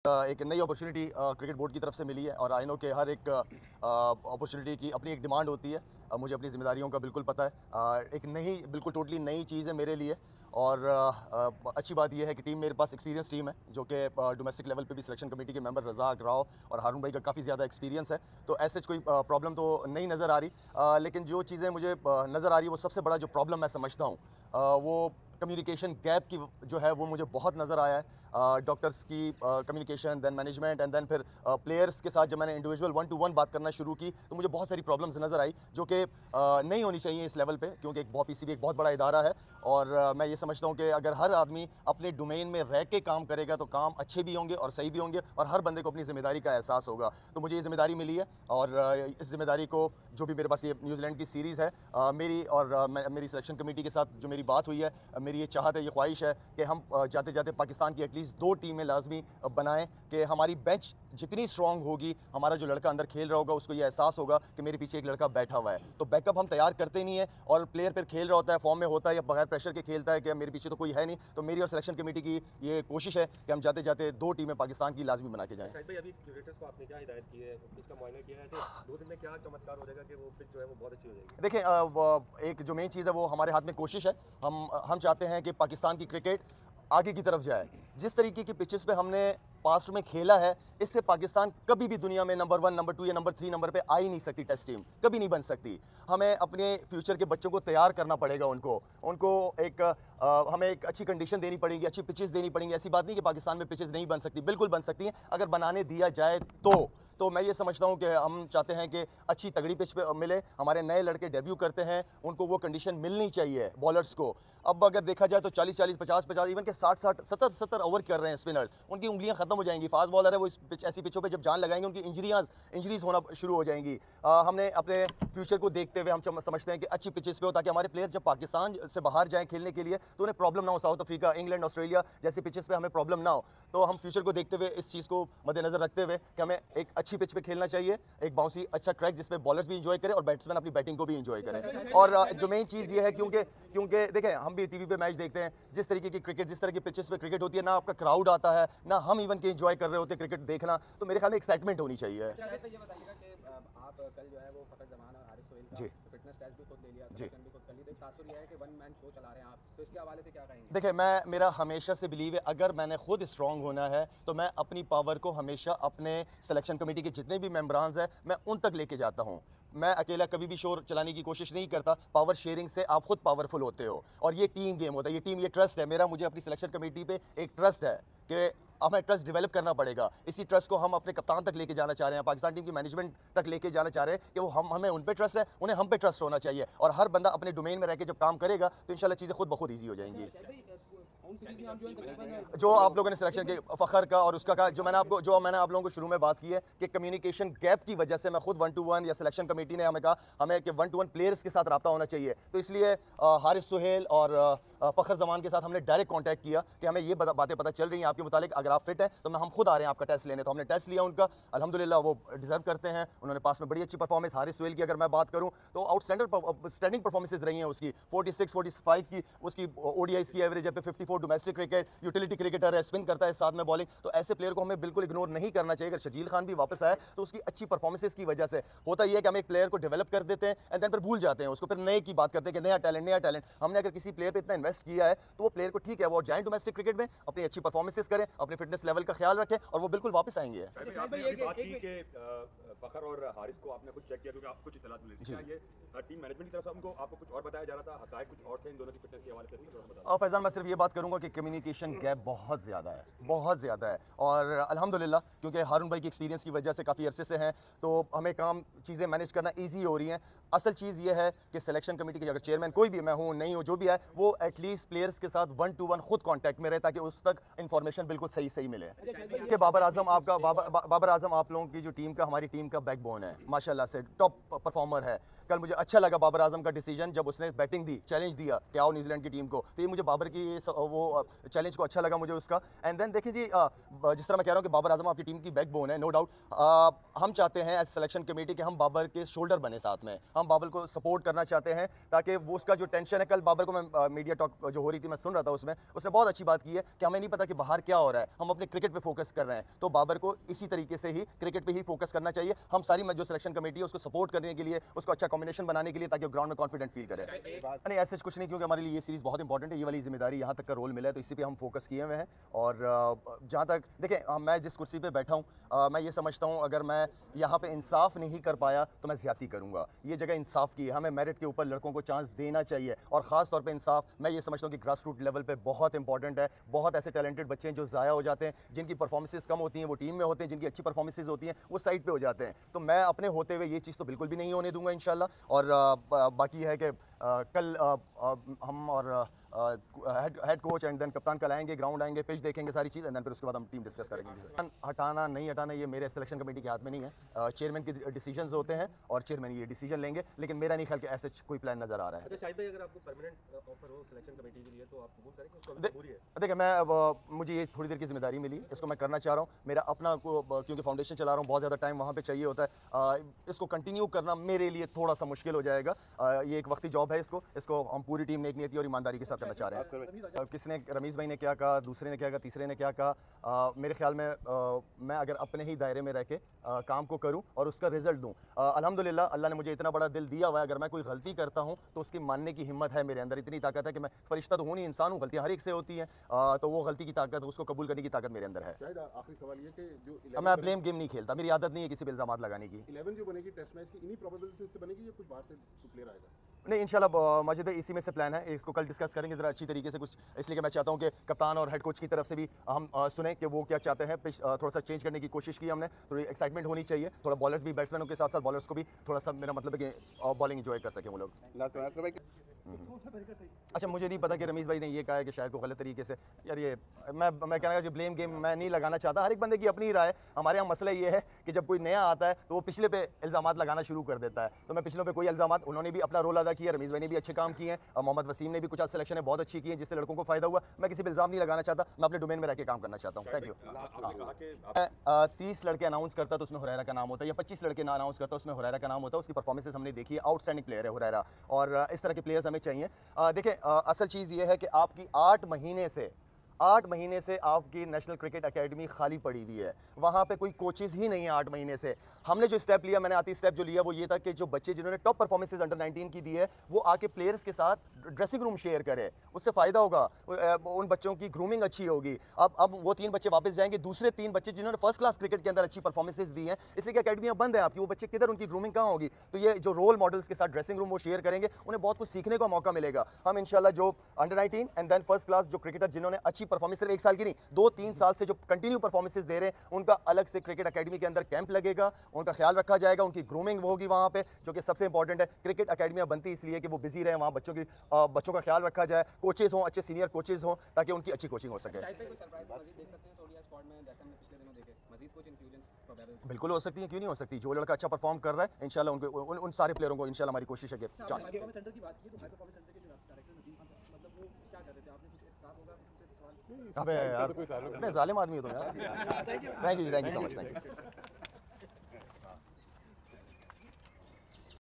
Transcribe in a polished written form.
एक नई opportunity cricket board की तरफ से मिली है और आई नो कि हर एक अपॉर्चुनिटी की अपनी एक डिमांड होती है। मुझे अपनी ज़िम्मेदारियों का बिल्कुल पता है। एक नई बिल्कुल टोटली नई चीज़ है मेरे लिए और अच्छी बात यह है कि टीम मेरे पास एक्सपीरियंस टीम है जो कि डोमेस्टिक लेवल पे भी सिलेक्शन कमेटी के मेंबर रज़ाक राव और हारून भाई का काफ़ी ज़्यादा एक्सपीरियंस है। तो ऐसे कोई प्रॉब्लम तो नहीं नज़र आ रही, लेकिन जो चीज़ें मुझे नज़र आ रही है वो सबसे बड़ा जो प्रॉब्लम मैं समझता हूँ वो कम्युनिकेशन गैप की जो है वो मुझे बहुत नज़र आया है। डॉक्टर्स की communication, then management and then फिर प्लेयर्स के साथ जब मैंने इंडिविजुअल 1 टू 1 बात करना शुरू की तो मुझे बहुत सारी प्रॉब्लम्स नज़र आई जो कि नहीं होनी चाहिए इस लेवल पे, क्योंकि एक पीसीबी एक बहुत बड़ा इदारा है और मैं ये समझता हूँ कि अगर हर आदमी अपने डोमेन में रह के काम करेगा तो काम अच्छे भी होंगे और सही भी होंगे और हर बंदे को अपनी ज़िम्मेदारी का एहसास होगा। तो मुझे ये ज़िम्मेदारी मिली है और इस ज़िम्मेदारी को जो भी मेरे पास ये न्यूजीलैंड की सीरीज़ है मेरी और मेरी सिलेक्शन कमेटी के साथ जो मेरी बात हुई है, मेरी ये चाहत है, ये ख्वाहिश है कि हम जाते जाते पाकिस्तान की एटलीस्ट 2 टीमें लाजमी बनाएं कि हमारी बेंच जितनी स्ट्रॉन्ग होगी, हमारा जो लड़का अंदर खेल रहा होगा उसको ये एहसास होगा कि मेरे पीछे एक लड़का बैठा हुआ है। तो बैकअप हम तैयार करते नहीं है और प्लेयर फिर खेल रहा होता है, फॉर्म में होता है या बगैर प्रेशर के खेलता है कि मेरे पीछे तो कोई है नहीं। तो मेरी और सिलेक्शन कमेटी की ये कोशिश है कि हम जाते जाते 2 टीमें पाकिस्तान की लाजमी बना के जाएँ। शाहिद भाई, अभी क्यूरेटर्स को आपने क्या हिदायत की है, पिच का मुआयना किया है, ऐसे 2 दिन में क्या चमत्कार हो जाएगा कि वो पिच जो है वो बहुत अच्छी हो जाएगी? देखें, एक जो मेन चीज़ है वो हमारे हाथ में कोशिश है। हम चाहते हैं कि पाकिस्तान की क्रिकेट आगे की तरफ जाए। जिस तरीके की पिचेस पे हमने पास्ट में खेला है, इससे पाकिस्तान कभी भी दुनिया में नंबर 1, नंबर 2 या नंबर 3 नंबर पे आ ही नहीं सकती। टेस्ट टीम कभी नहीं बन सकती। हमें अपने फ्यूचर के बच्चों को तैयार करना पड़ेगा। उनको एक हमें एक अच्छी कंडीशन देनी पड़ेगी, अच्छी पिचेस देनी पड़ेंगी। ऐसी बात नहीं कि पाकिस्तान में पिचेस नहीं बन सकती, बिल्कुल बन सकती हैं अगर बनाने दिया जाए तो मैं ये समझता हूँ कि हम चाहते हैं कि अच्छी तगड़ी पिच पे मिले। हमारे नए लड़के डेब्यू करते हैं, उनको वो कंडीशन मिलनी चाहिए बॉलर्स को। अब अगर देखा जाए तो 40-40, 50-50, इवन के 60-60, 70-70 ओवर कर रहे हैं स्पिनर्स, उनकी उंगलियां खत्म हो जाएंगी। फास्ट बॉलर है वो ऐसी पिचों पे जब जान लगाएंगे उनकी इंजरीज होना शुरू हो जाएंगी। हमने अपने फ्यूचर को देखते हुए हम समझते हैं कि अच्छी पिचेस पे हो ताकि हमारे प्लेयर जब पाकिस्तान से बाहर जाएं खेलने के लिए तो उन्हें प्रॉब्लम ना हो। साउथ अफ्रीका, इंग्लैंड, ऑस्ट्रेलिया जैसी पिचेस पे हमें प्रॉब्लम ना हो। तो हम फ्यूचर को देखते हुए इस चीज़ को मद्देनजर रखते हुए कि हमें एक अच्छी पिच पे खेलना चाहिए, एक बाउंसी अच्छा ट्रैक जिसपे बॉलर्स भी इंजॉय करें और बैट्समैन अपनी बैटिंग को भी इंजॉय करें। और जो मेन चीज़ ये है, क्योंकि देखें हम भी टीवी पे मैच देखते हैं, जिस तरीके की क्रिकेट, जिस तरह की पिचेस पे क्रिकेट होती है, ना आपका क्राउड आता है, ना हम इवन के इंजॉय कर रहे होते क्रिकेट देखना। तो मेरे ख्याल में एक्साइटमेंट होनी चाहिए। ये बताइएगा कि आप कल जो है वो फ़खर जमान और हारिस सोहेल का फिटनेस टेस्ट भी खुद ले लिया, सिलेक्शन भी खुद कर ली, तो एक तासुर ये है कि वन मैन शो चला रहे हैं आप, तो इसके हवाले से क्या कहेंगे? देखिए, मेरा हमेशा से बिलीव है, अगर मैंने खुद स्ट्रांग होना है तो मैं अपनी पावर को हमेशा अपने सिलेक्शन कमेटी के जितने भी मेंबरान्स हैं मैं उन तक लेके जाता हूँ। मैं अकेला कभी भी शोर चलाने की कोशिश नहीं करता। पावर शेयरिंग से आप खुद पावरफुल होते हो और ये टीम गेम होता है, ये टीम, ये ट्रस्ट है मेरा। मुझे अपनी सिलेक्शन कमेटी पे एक ट्रस्ट है कि हमें ट्रस्ट डेवलप करना पड़ेगा। इसी ट्रस्ट को हम अपने कप्तान तक लेके जाना चाह रहे हैं, पाकिस्तान टीम की मैनेजमेंट तक लेके जाना चाह रहे हैं कि वो हमें उन पे ट्रस्ट है, उन्हें हम पे ट्रस्ट होना चाहिए। और हर बंदा अपने डोमेन में रह के जब काम करेगा तो इंशाल्लाह चीज़ें खुद ब खुद ईजी हो जाएंगी। जो आप लोगों ने सिलेक्शन के फ़खर का और उसका जो मैंने आप लोगों को शुरू में बात की है कि कम्युनिकेशन गैप की वजह से मैं खुद 1 टू 1 या सिलेक्शन कमेटी ने हमें कहा हमें कि 1 टू 1 प्लेयर्स के साथ रब्ता होना चाहिए। तो इसलिए हारिस सोहेल और फ़खर जमान के साथ हमने डायरेक्ट कांटेक्ट किया कि हमें ये बातें पता चल रही हैं आपके मुतालिक, अगर आप फिट हैं तो हम खुद आ रहे हैं आपका टेस्ट लेने। तो हमने टेस्ट लिया उनका, अल्हम्दुलिल्लाह वो डिजर्व करते हैं। उन्होंने पास में बड़ी अच्छी परफॉर्मेंस, हारिस सोहेल की अगर मैं बात करूँ तो आउटस्टैंडिंग परफॉर्मेंसेज रही हैं उसकी। 46, 45 की उसकी ओडीआईज़ की एवरेज है, 54 डोमेस्टिक क्रिकेट, यूटिलिटी क्रिकेटर है, स्पिन करता है, साथ में बॉलिंग। तो ऐसे प्लेयर को हमें बिल्कुल इग्नोर नहीं करना चाहिए। अगर शकील खान भी वापस आए तो उसकी अच्छी परफॉर्मेंसेस की वजह से होता ही है कि हम एक प्लेयर को डेवलप कर देते हैं एंड देन फिर भूल जाते हैं उसको, फिर नए की बात करते हैं कि नया टैलेंट। हमने अगर किसी प्लेयर पे इतना इन्वेस्ट किया है तो वो प्लेयर को, ठीक है, वो जाएं डोमेस्टिक क्रिकेट में, अपनी अच्छी परफॉर्मेंसेस करें, अपने फिटनेस लेवल का ख्याल रखें और वो बिल्कुल वापस आएंगे। फ़खर और हारिस को आपने खुद चेक किया क्योंकि आपको कुछ इत्तलात मिली थी, क्या ये टीम मैनेजमेंट की तरफ से आपको कुछ और बताया जा रहा था, हक़ाइक़ कुछ और थे इन दोनों की फिटनेस के हवाले से? फैज़ान, मैं सिर्फ ये बात करूंगा कि कम्युनिकेशन गैप बहुत ज़्यादा है और अल्हम्दुलिल्लाह क्योंकि हारून भाई की एक्सपीरियंस की वजह से काफ़ी अरसे से हैं तो हमें काम चीज़ें मैनेज करना ईजी हो रही हैं। असल चीज़ ये है कि सिलेक्शन कमेटी के अगर चेयरमैन कोई भी, मैं हूँ नहीं हूँ, जो भी है, वो एटलीस्ट प्लेयर्स के साथ 1 टू 1 खुद कॉन्टैक्ट में रहे ताकि उस तक इन्फॉर्मेशन बिल्कुल सही मिले। कि बाबर आजम आप लोगों की जो टीम का, हमारी टीम का बैकबोन है, माशाल्लाह से टॉप परफॉर्मर है। कल मुझे अच्छा लगा बाबर आजम का डिसीजन जब उसने बैटिंग दी, चैलेंज दिया कि आओ न्यूजीलैंड की टीम को, तो ये मुझे बाबर की वो चैलेंज को अच्छा लगा मुझे उसका। एंड देन देखिए जी, जिस तरह मैं कह रहा हूँ कि बाबर आजम आपकी टीम की बैकबोन है, नो डाउट। हम चाहते हैं एज सिलेक्शन कमेटी कि हम बाबर के शोल्डर बने, साथ में हम बाबर को सपोर्ट करना चाहते हैं ताकि वो उसका जो टेंशन है, कल बाबर को मैं मीडिया टॉक जो हो रही थी मैं सुन रहा था उसने बहुत अच्छी बात की है कि हमें नहीं पता कि बाहर क्या हो रहा है, हम अपने क्रिकेट पे फोकस कर रहे हैं। तो बाबर को इसी तरीके से ही क्रिकेट पे ही फोकस करना चाहिए। हम सारी जो सिलेक्शन कमेटी है उसको सपोर्ट करने के लिए, उसको अच्छा कॉम्बिनेशन बनाने के लिए, ताकि वो ग्राउंड में कॉन्फिडेंट फील करे। नहीं ऐसे कुछ नहीं, क्योंकि हमारे लिए ये सीरीज़ बहुत इंपॉर्टेंट है, ये वाली जिम्मेदारी यहाँ तक का रोल मिला है, तो इसी पे हम फोकस किए हुए हैं। और जहाँ तक देखें, मैं जिस कुर्सी पे बैठा हूँ, मैं ये समझता हूँ अगर मैं यहाँ पे इंसाफ नहीं कर पाया तो मैं ज़्यादती करूँगा। ये जगह इंसाफ की है, हमें मेरिट के ऊपर लड़कों को चांस देना चाहिए, और ख़ास तौर पे इंसाफ मैं ये समझता हूँ कि ग्रास रूट लेवल पे बहुत इंपॉर्टेंट है। बहुत ऐसे टैलेंटेड बच्चे हैं जो ज़ाया हो जाते हैं, जिनकी परफॉर्मेंसेस कम होती हैं वो टीम में होते हैं, जिनकी अच्छी परफॉर्मेंसेस होती हैं वो साइड पे हो जाते हैं। तो मैं अपने होते हुए ये चीज़ तो बिल्कुल भी नहीं होने दूंगा इंशाल्लाह। और बाकी है कि कल हम और हेड कोच एंड देन कप्तान कल आएंगे, ग्राउंड आएंगे, पिच देखेंगे, सारी चीज़, एंड देन फिर उसके बाद हम टीम डिस्कस करेंगे। हटाना नहीं हटाना ये मेरे सिलेक्शन कमेटी के हाथ में नहीं है, चेयरमैन के डिसीजंस होते हैं और चेयरमैन ये डिसीजन लेंगे, लेकिन मेरा नहीं ख्याल कि ऐसे कोई प्लान नज़र आ रहा है। अच्छा शाहिद भाई, अगर आपको परमानेंट ऑफर हो सिलेक्शन कमेटी के लिए तो आप कबूल करेंगे? उसको मजबूरी है। देखिए मैं मुझे ये थोड़ी देर की जिम्मेदारी मिली, इसको मैं करना चाह रहा हूँ। मेरा अपना क्योंकि फाउंडेशन चला रहा हूँ, बहुत ज़्यादा टाइम वहाँ पे चाहिए होता है, इसको कंटिन्यू करना मेरे लिए थोड़ा सा मुश्किल हो जाएगा। ये एक वक्ती जॉब है, इसको हम पूरी टीम ने एक नियति और ईमानदारी के साथ करना चाह रहे हैं। किसने, रमीज़ भाई ने क्या कहा, दूसरे ने क्या कहा, तीसरे ने क्या कहा, मेरे ख्याल में मैं अगर अपने ही दायरे में रह के काम को करूं और उसका रिजल्ट दूं, अल्हम्दुलिल्लाह अल्लाह ने मुझे इतना बड़ा दिल दिया हुआ है, अगर मैं कोई गलती करता हूं तो उसकी मानने की हिम्मत है मेरे अंदर, इतनी ताकत है कि मैं फरिश्ता तो हूं नहीं, इंसान हूं, गलतियां हर एक से होती हैं, तो वो गलती की ताकत, उसको कबूल करने की ताकत मेरे अंदर है। आखिरी सवाल ये कि जो मैं ब्लेम गेम नहीं खेलता, मेरी आदत नहीं है किसी पे इल्ज़ाम लगाने की। 11 जो बनेगी टेस्ट मैच की, इन्हीं प्रोबेबिलिटी से बनेगी या कुछ बाहर से प्लेयर आएगा? नहीं इंशाल्लाह मजिद इसी में से प्लान है, इसको कल डिस्कस करेंगे ज़रा अच्छी तरीके से कुछ, इसलिए कि मैं चाहता हूँ कि कप्तान और हेड कोच की तरफ से भी हम सुने कि वो क्या चाहते हैं। थोड़ा सा चेंज करने की कोशिश की हमने, थोड़ी एक्साइटमेंट होनी चाहिए, थोड़ा बॉलर्स भी, बैट्समैनों के साथ साथ बॉलर्स को भी थोड़ा सा, मेरा मतलब है कि बॉलिंग इंजॉय कर सकें वो लोग। अच्छा मुझे नहीं पता कि रमीज़ भाई ने ये कहा है कि शायद को गलत तरीके से, यार ये मैं कहना जो ब्लेम गेम मैं नहीं लगाना चाहता, हर एक बंदे की अपनी राय है। हमारे यहाँ मसला ये है कि जब कोई नया आता है तो वो पिछले पे इल्ज़ामात लगाना शुरू कर देता है, तो मैं पिछलों पे कोई इल्ज़ामात, उन्होंने भी अपना रोल अदा किया, रमीज़ भाई ने भी अच्छे काम किए हैं, मोहम्मद वसीम ने भी कुछ सिलेक्शन है बहुत अच्छी की है जिससे लड़कों को फ़ायदा हुआ। मैं किसी पर इल्ज़ाम नहीं लगाना चाहता, मैं अपने डोमेन में रह के काम करना चाहता हूँ। Thank you. मैं 30 लड़के अनाउंस करता तो उसमें हुरैरा का नाम होता है, या 25 लड़के ना अनाउंस करता उसमें हुरैरा का नाम होता है। उसकी परफॉर्मेंसेस हमने देखी है, आउटस्टैंडिंग प्लेयर है हुरैरा, और इस तरह के प्लेयर्स हमें चाहिए। देखिए असल चीज़ ये है कि आपकी 8 महीने से आपकी नेशनल क्रिकेट एकेडमी खाली पड़ी हुई है, वहाँ पे कोई कोचेज़ ही नहीं है 8 महीने से। हमने जो स्टेप लिया, मैंने आती स्टेप जो लिया वो ये था कि जो बच्चे जिन्होंने टॉप परफॉर्मेंसेज अंडर 19 की दी है वो आके प्लेयर्स के साथ ड्रेसिंग रूम शेयर करे, उससे फ़ायदा होगा, उन बच्चों की ग्रूमिंग अच्छी होगी। अब वो 3 बच्चे वापस जाएंगे, दूसरे 3 बच्चे जिन्होंने फर्स्ट क्लास क्रिकेट के अंदर अच्छी परफॉर्मेंसेज दी हैं, इसलिए कि अकेडमियाँ बंद है आपकी, वो बच्चे किधर, उनकी ग्रूमिंग कहाँ होगी? तो ये जो रोल मॉडल्स के साथ ड्रेसिंग रूम वो शेयर करेंगे, उन्हें बहुत कुछ सीखने का मौका मिलेगा। हम इंशाल्लाह जो under 19 and then first class जो क्रिकेटर जिन्होंने अच्छी परफॉर्मेंस, सिर्फ 1 साल की नहीं 2-3 साल से जो कंटिन्यू परफॉर्मेंसेज दे रहे हैं, उनका अलग से क्रिकेट एकेडमी के अंदर कैंप लगेगा, उनका ख्याल रखा जाएगा, उनकी ग्रूमिंग होगी वहाँ पे, जो कि सबसे इंपॉर्टेंट है। क्रिकेट एकेडमियाँ बनती इसलिए कि वो बिजी रहे, वहाँ बच्चों का ख्याल रखा जाए, कोचेज़ हों, अच्छे सीनियर कोचेज़ हों, ताकि उनकी अच्छी कोचिंग हो सके। बिल्कुल हो सकती है, क्यों नहीं हो सकती? जो लड़का अच्छा परफॉर्म कर रहा है इंशाल्लाह उन सारे प्लेयरों को इंशाल्लाह हमारी कोशिश है कि चांस। अबे यार, इतने जालिम आदमी हो तुम यार। Thank you so much, thank you.